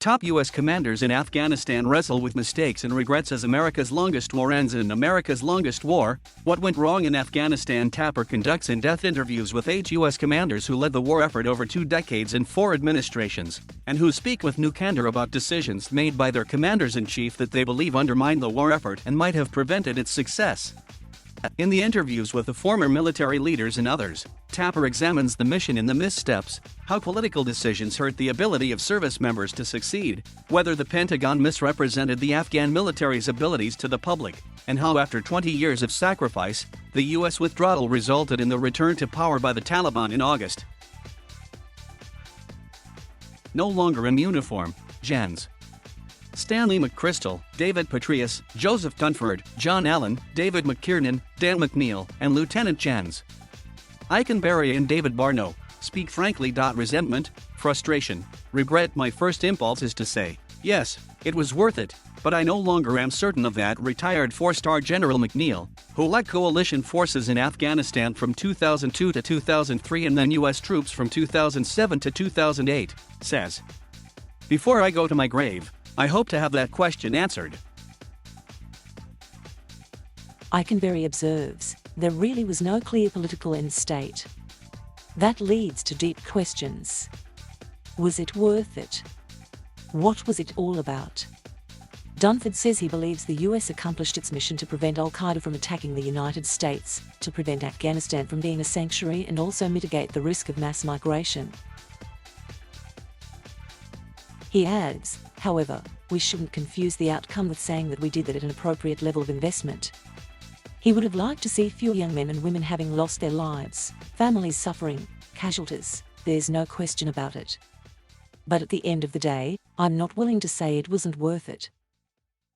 Top U.S. commanders in Afghanistan wrestle with mistakes and regrets as America's longest war ends in America's longest war. What went wrong in Afghanistan? Tapper conducts in-depth interviews with 8 U.S. commanders who led the war effort over 2 decades in 4 administrations, and who speak with new candor about decisions made by their commanders-in-chief that they believe undermined the war effort and might have prevented its success. In the interviews with the former military leaders and others, Tapper examines the mission in the missteps, how political decisions hurt the ability of service members to succeed, whether the Pentagon misrepresented the Afghan military's abilities to the public, and how after 20 years of sacrifice, the U.S. withdrawal resulted in the return to power by the Taliban in August. No longer in uniform, Gens. Stanley McChrystal, David Petraeus, Joseph Dunford, John Allen, David McKiernan, Dan McNeil, and Lieutenant Gens. Eikenberry and David Barno speak frankly. Resentment, frustration, regret. My first impulse is to say, yes, it was worth it, but I no longer am certain of that. Retired 4-star General McNeil, who led coalition forces in Afghanistan from 2002 to 2003 and then U.S. troops from 2007 to 2008, says, "Before I go to my grave, I hope to have that question answered." Eikenberry observes, there really was no clear political end state. That leads to deep questions. Was it worth it? What was it all about? Dunford says he believes the US accomplished its mission to prevent Al-Qaeda from attacking the United States, to prevent Afghanistan from being a sanctuary and also mitigate the risk of mass migration. He adds, however, we shouldn't confuse the outcome with saying that we did that at an appropriate level of investment. He would have liked to see fewer young men and women having lost their lives, families suffering, casualties, there's no question about it. But at the end of the day, I'm not willing to say it wasn't worth it.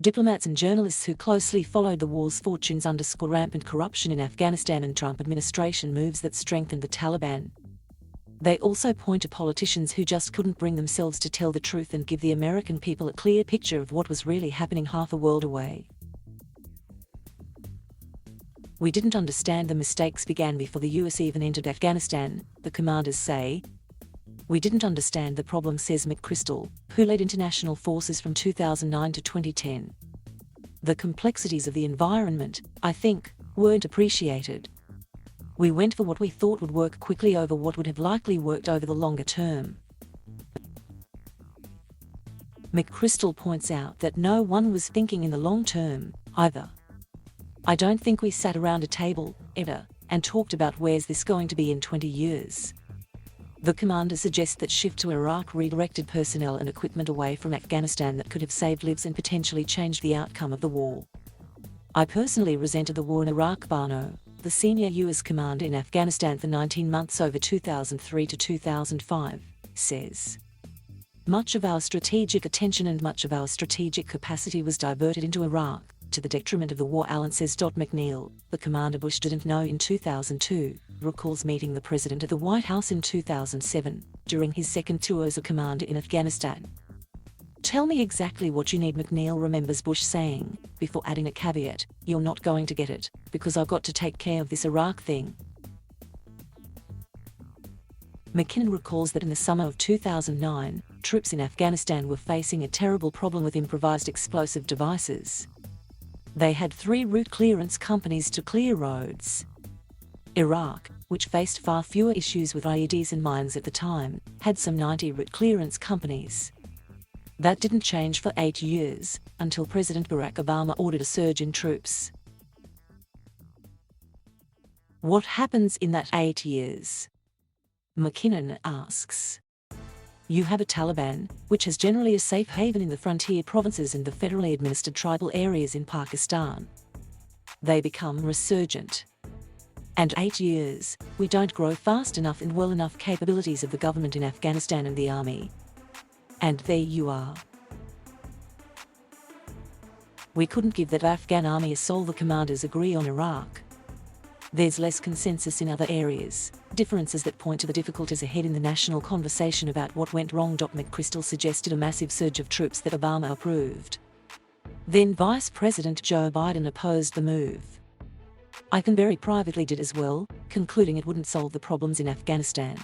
Diplomats and journalists who closely followed the war's fortunes underscore rampant corruption in Afghanistan and Trump administration moves that strengthened the Taliban. They also point to politicians who just couldn't bring themselves to tell the truth and give the American people a clear picture of what was really happening half a world away. We didn't understand the mistakes began before the US even entered Afghanistan, the commanders say. We didn't understand the problem, says McChrystal, who led international forces from 2009 to 2010. The complexities of the environment, I think, weren't appreciated. We went for what we thought would work quickly over what would have likely worked over the longer term. McChrystal points out that no one was thinking in the long term, either. I don't think we sat around a table, ever, and talked about where's this going to be in 20 years. The commander suggests that shift to Iraq redirected personnel and equipment away from Afghanistan that could have saved lives and potentially changed the outcome of the war. I personally resented the war in Iraq. Barno, the senior US commander in Afghanistan for 19 months over 2003 to 2005, says, much of our strategic attention and much of our strategic capacity was diverted into Iraq, to the detriment of the war. Allen says. McNeil, the commander Bush didn't know in 2002, recalls meeting the president at the White House in 2007, during his second tour as a commander in Afghanistan. Tell me exactly what you need. McNeil remembers Bush saying, before adding a caveat, you're not going to get it, because I've got to take care of this Iraq thing. McKinnon recalls that in the summer of 2009, troops in Afghanistan were facing a terrible problem with improvised explosive devices. They had 3 route clearance companies to clear roads. Iraq, which faced far fewer issues with IEDs and mines at the time, had some 90 route clearance companies. That didn't change for 8 years, until President Barack Obama ordered a surge in troops. What happens in that 8 years? McKinnon asks. You have a Taliban, which has generally a safe haven in the frontier provinces and the federally administered tribal areas in Pakistan. They become resurgent. And 8 years, we don't grow fast enough and well enough capabilities of the government in Afghanistan and the army. And there you are. We couldn't give that Afghan army a soul. The commanders agree on Iraq. There's less consensus in other areas, differences that point to the difficulties ahead in the national conversation about what went wrong. McChrystal suggested a massive surge of troops that Obama approved. Then Vice President Joe Biden opposed the move. Eikenberry privately did as well, concluding it wouldn't solve the problems in Afghanistan.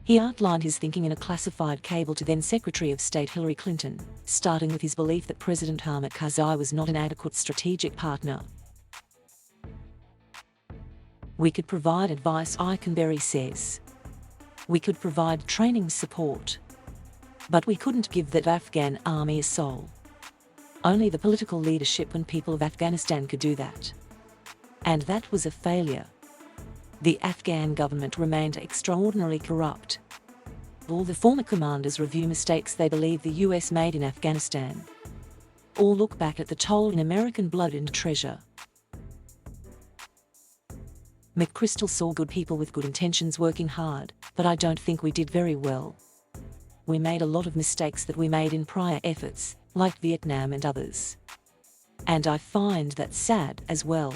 He outlined his thinking in a classified cable to then Secretary of State Hillary Clinton, starting with his belief that President Hamid Karzai was not an adequate strategic partner. We could provide advice, Eikenberry says. We could provide training support. But we couldn't give that Afghan army a soul. Only the political leadership and people of Afghanistan could do that. And that was a failure. The Afghan government remained extraordinarily corrupt. All the former commanders review mistakes they believe the US made in Afghanistan. All look back at the toll in American blood and treasure. McChrystal saw good people with good intentions working hard, but I don't think we did very well. We made a lot of mistakes that we made in prior efforts, like Vietnam and others. And I find that sad as well.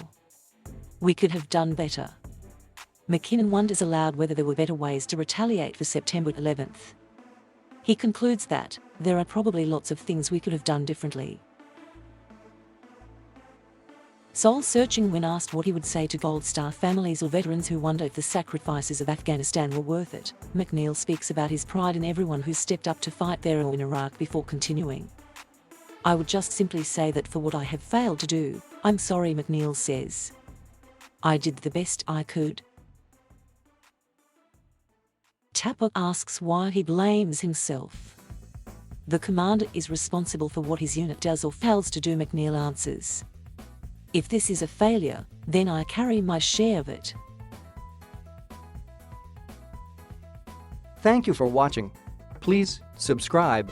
We could have done better. McKinnon wonders aloud whether there were better ways to retaliate for September 11th. He concludes that there are probably lots of things we could have done differently. Soul-searching when asked what he would say to Gold Star families or veterans who wonder if the sacrifices of Afghanistan were worth it, McNeil speaks about his pride in everyone who stepped up to fight there or in Iraq before continuing. I would just simply say that for what I have failed to do, I'm sorry, McNeil says. I did the best I could. Tapper asks why he blames himself. The commander is responsible for what his unit does or fails to do, McNeil answers. If this is a failure, then I carry my share of it. Thank you for watching. Please subscribe.